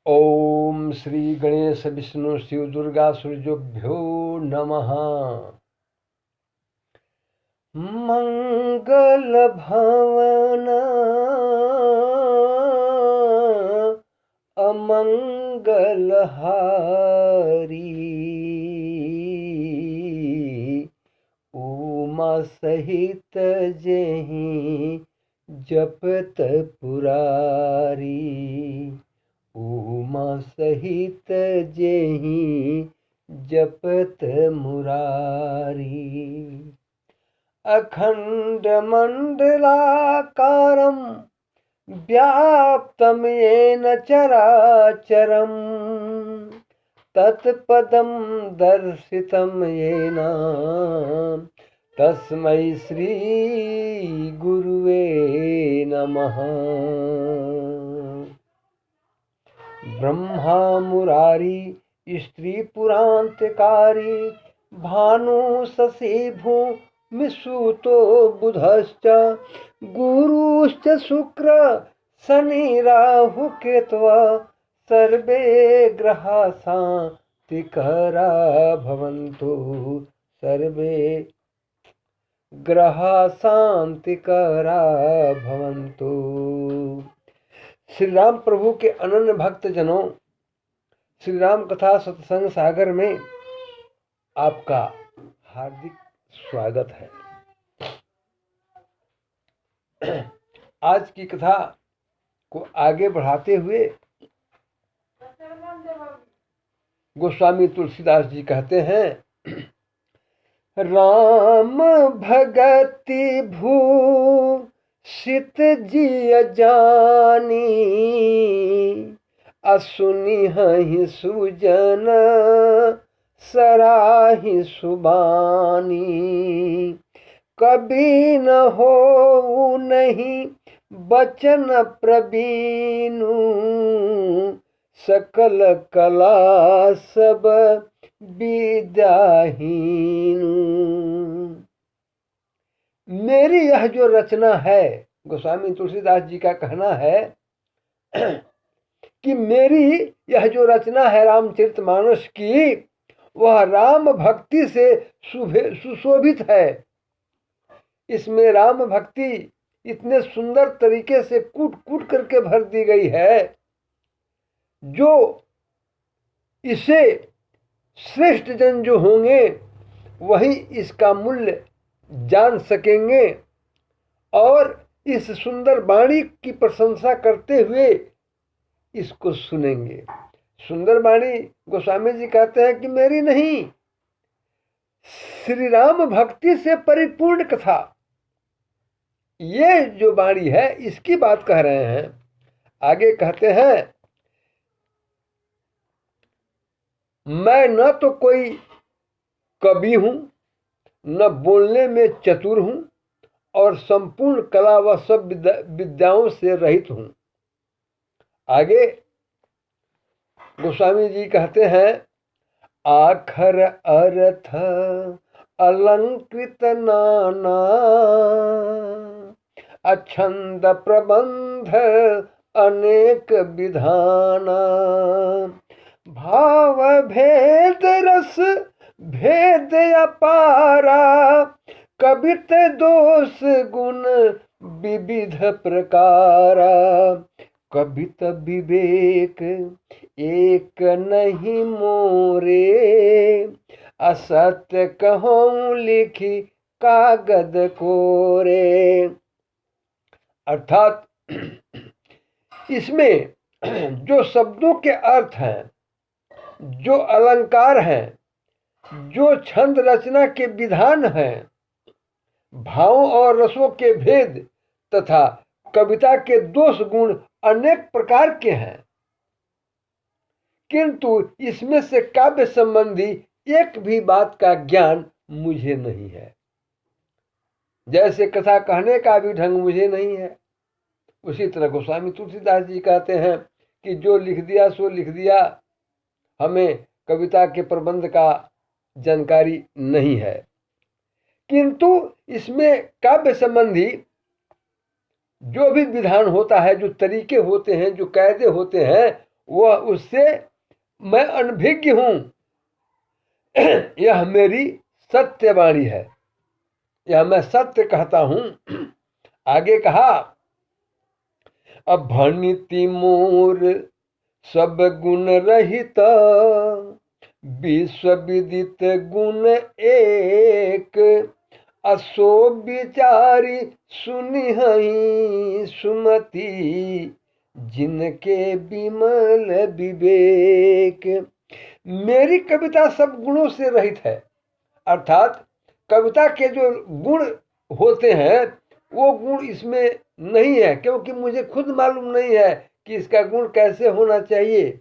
ओम श्री गणेश विष्णु शिव दुर्गा सूर्योभ्यो नमः। मंगल भवन अमंगल हारी, उमा सहित जेहि जपत पुरारी, उमा सहित जेहि जपत मुरारी। अखंड मंडलाकारं व्याप्तं येन चराचरं, तत्पदं दर्शितं येन तस्मै श्री गुरुवे नमः। ब्रह्मा मुरारी स्त्री पुरांतकारी, भानु शशि भूमिसुतो बुधश्च, गुरुश्च शुक्र शनि राहु केतवः, सर्वे ग्रहा शान्तिकरा भवन्तु, सर्वे ग्रहा शान्तिकरा भवन्तु। श्री राम प्रभु के अनन्य भक्त जनों, श्री राम कथा सत्संग सागर में आपका हार्दिक स्वागत है। आज की कथा को आगे बढ़ाते हुए गोस्वामी तुलसीदास जी कहते हैं, राम भगति भूषित जिय जानी, असुनिहि सुजन सराहि सुबानी, कभी न हो नहीं बचन प्रवीणु, सकल कला सब विद्याहीनु। मेरी यह जो रचना है, गोस्वामी तुलसीदास जी का कहना है कि मेरी यह जो रचना है रामचरितमानस की, वह राम भक्ति से सुशोभित है। इसमें राम भक्ति इतने सुंदर तरीके से कूट कूट करके भर दी गई है, जो इसे श्रेष्ठ जन जो होंगे वही इसका मूल्य जान सकेंगे और इस सुंदर वाणी की प्रशंसा करते हुए इसको सुनेंगे। सुंदर वाणी गोस्वामी जी कहते हैं कि मेरी नहीं, श्री राम भक्ति से परिपूर्ण कथा, ये जो वाणी है इसकी बात कह रहे हैं। आगे कहते हैं, मैं न तो कोई कवि हूं, न बोलने में चतुर हूं, और संपूर्ण कला व सब विद्याओं से रहित हूं। आगे गोस्वामी जी कहते हैं, आखर अर्थ अलंकृत नाना, अछंद प्रबंध अनेक विधाना, भाव भेद रस भेद अपारा, कवित दोष गुण विविध प्रकारा, कवित विवेक एक नहीं मोरे, असत्य कहूँ लिखी कागद कोरे। अर्थात इसमें जो शब्दों के अर्थ हैं, जो अलंकार हैं, जो छंद रचना के विधान हैं, भावों और रसों के भेद तथा कविता के दोष गुण अनेक प्रकार के हैं, किंतु इसमें से काव्य संबंधी एक भी बात का ज्ञान मुझे नहीं है। जैसे कथा कहने का भी ढंग मुझे नहीं है, उसी तरह गोस्वामी तुलसीदास जी कहते हैं कि जो लिख दिया सो लिख दिया, हमें कविता के प्रबंध का जानकारी नहीं है। किंतु इसमें काव्य संबंधी जो भी विधान होता है, जो तरीके होते हैं, जो कायदे होते हैं, वह उससे मैं अनभिज्ञ हूं। यह मेरी सत्यवाणी है, यह मैं सत्य कहता हूं। आगे कहा, अब भनिति मोर सब गुण रहित, विश्व विदित गुण एक, असो विचारी सुनिहि सुमति, जिनके विमल विवेक। मेरी कविता सब गुणों से रहित है, अर्थात कविता के जो गुण होते हैं वो गुण इसमें नहीं है, क्योंकि मुझे खुद मालूम नहीं है कि इसका गुण कैसे होना चाहिए।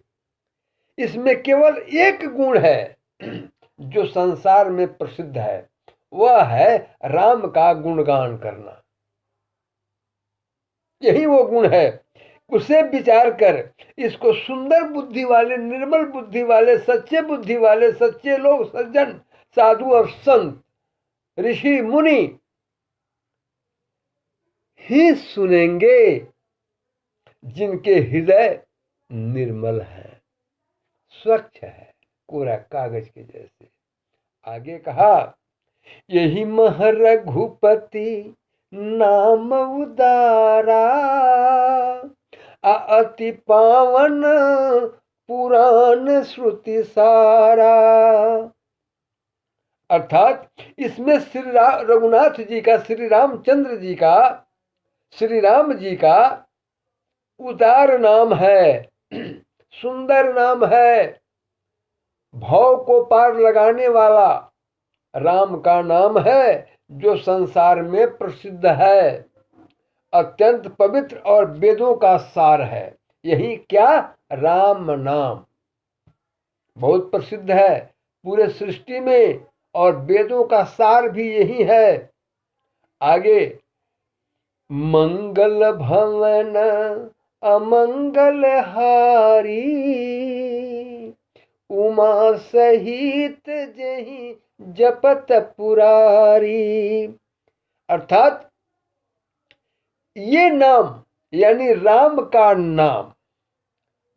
इसमें केवल एक गुण है जो संसार में प्रसिद्ध है, वह है राम का गुणगान करना। यही वो गुण है। उसे विचार कर इसको सुंदर बुद्धि वाले, निर्मल बुद्धि वाले, सच्चे बुद्धि वाले, सच्चे लोग, सज्जन, साधु और संत, ऋषि मुनि ही सुनेंगे, जिनके हृदय निर्मल है, स्वच्छ है, कोरा कागज के जैसे। आगे कहा, यही मह रघुपति नाम उदारा, अति पावन पुराण श्रुति सारा। अर्थात इसमें श्री रघुनाथ जी का, श्री रामचंद्र जी का, श्री राम जी का उदार नाम है, सुंदर नाम है, भव को पार लगाने वाला राम का नाम है, जो संसार में प्रसिद्ध है, अत्यंत पवित्र और वेदों का सार है। यही क्या, राम नाम बहुत प्रसिद्ध है पूरे सृष्टि में, और वेदों का सार भी यही है। आगे, मंगल भवन अमंगल हारी, उमा सहित जही जपत पुरारी। अर्थात ये नाम यानी राम का नाम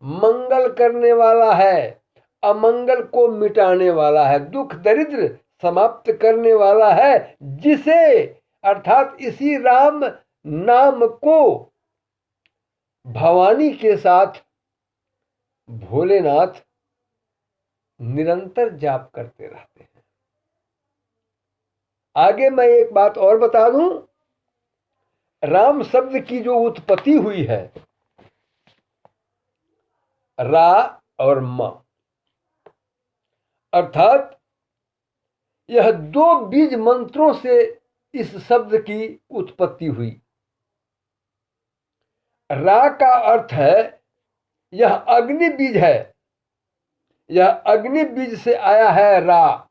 मंगल करने वाला है, अमंगल को मिटाने वाला है, दुख दरिद्र समाप्त करने वाला है, जिसे अर्थात इसी राम नाम को भवानी के साथ भोलेनाथ निरंतर जाप करते रहते हैं। आगे मैं एक बात और बता दूं, राम शब्द की जो उत्पत्ति हुई है, रा और म, अर्थात यह दो बीज मंत्रों से इस शब्द की उत्पत्ति हुई। रा का अर्थ है यह अग्नि बीज है, यह अग्नि बीज से आया है रा।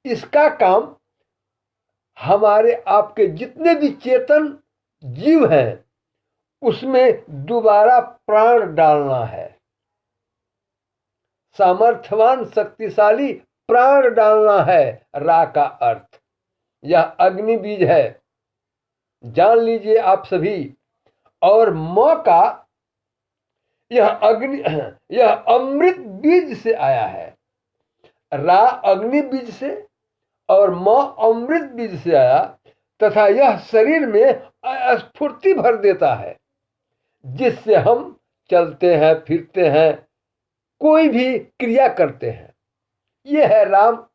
इसका काम हमारे आपके जितने भी चेतन जीव हैं उसमें दोबारा प्राण डालना है, सामर्थ्यवान शक्तिशाली प्राण डालना है। रा का अर्थ यह अग्नि बीज है, जान लीजिए आप सभी। और म का यह अमृत बीज से आया है। रा अग्नि बीज से और म अमृत बीज से आया, तथा यह शरीर में स्फूर्ति भर देता है, जिससे हम चलते हैं, फिरते हैं, कोई भी क्रिया करते हैं। यह है राम।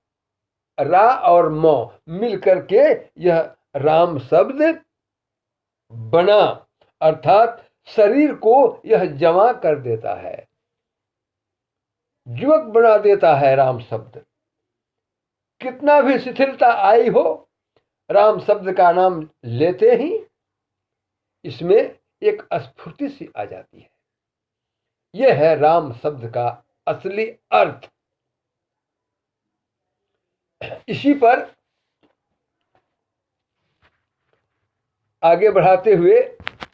रा और म मिलकर के यह राम शब्द बना, अर्थात शरीर को यह जमा कर देता है, युवक बना देता है राम शब्द। कितना भी शिथिलता आई हो, राम शब्द का नाम लेते ही इसमें एक स्फूर्ति सी आ जाती है। यह है राम शब्द का असली अर्थ। इसी पर आगे बढ़ाते हुए